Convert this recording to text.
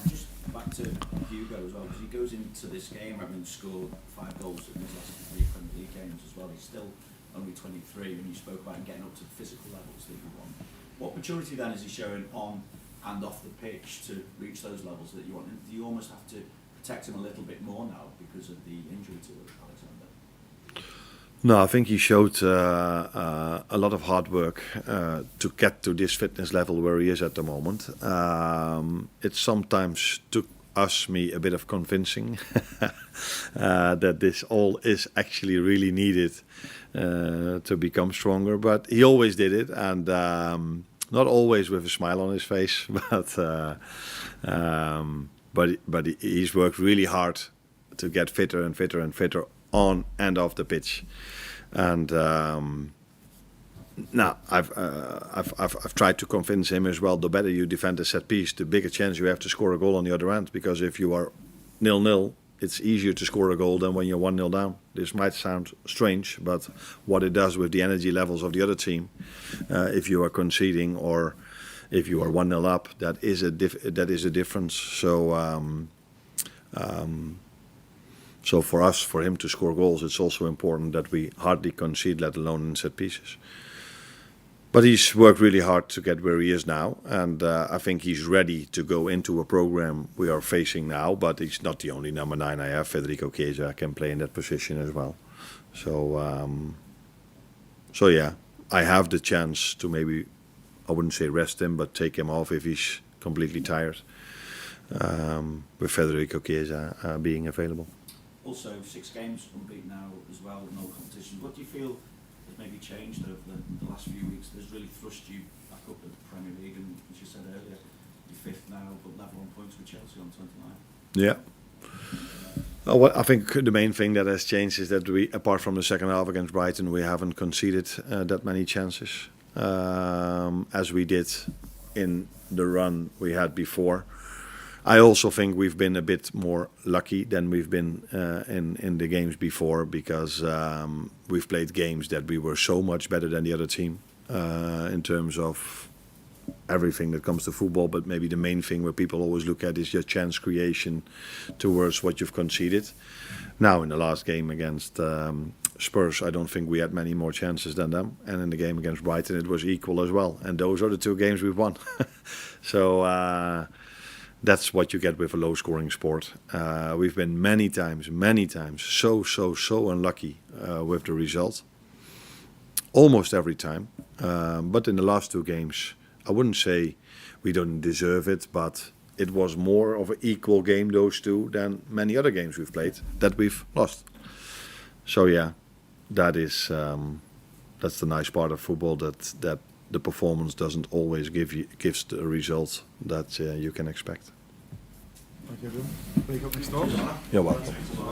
Just back to Hugo as well, because he goes into this game having scored 5 goals in his last 3 Premier League games as well. He's still only 23, and you spoke about him getting up to the physical levels that you want. What maturity then is he showing on and off the pitch to reach those levels that you want? And do you almost have to protect him a little bit more now because of the injury to Alexander? No, I think he showed a lot of hard work to get to this fitness level where he is at the moment. It sometimes took me a bit of convincing that this all is actually really needed to become stronger. But he always did it, and not always with a smile on his face, but he's worked really hard to get fitter and fitter and fitter on and off the pitch. And now I've tried to convince him as well. The better you defend a set piece, the bigger chance you have to score a goal on the other end. Because if you are 0-0, it's easier to score a goal than when you're 1-0 down. This might sound strange, but what it does with the energy levels of the other team, if you are conceding or if you are 1-0 up, that is a difference. So for us, for him to score goals, it's also important that we hardly concede, let alone in set pieces. But he's worked really hard to get where he is now, and I think he's ready to go into a program we are facing now. But he's not the only number 9 I have. Federico Chiesa can play in that position as well. So yeah, I have the chance to maybe, I wouldn't say rest him, but take him off if he's completely tired, with Federico Chiesa being available. Also, 6 games unbeaten now as well, no competition. What do you feel has maybe changed over the last few weeks that has really thrust you back up at the Premier League? And as you said earlier, you're 5th now, but level on points with Chelsea on 29. Yeah. Well, I think the main thing that has changed is that we, apart from the second half against Brighton, we haven't conceded that many chances as we did in the run we had before. I also think we've been a bit more lucky than we've been in the games before, because we've played games that we were so much better than the other team in terms of everything that comes to football. But maybe the main thing where people always look at is your chance creation towards what you've conceded. Now in the last game against Spurs, I don't think we had many more chances than them. And in the game against Brighton, it was equal as well. And those are the 2 games we've won. So that's what you get with a low-scoring sport. We've been many times, so unlucky with the result. Almost every time. But in the last 2 games, I wouldn't say we don't deserve it, but it was more of an equal game, those 2, than many other games we've played that we've lost. So yeah, that's the nice part of football, that the performance doesn't always gives the result that you can expect. Thank you, everyone. Wake up next door. You're welcome.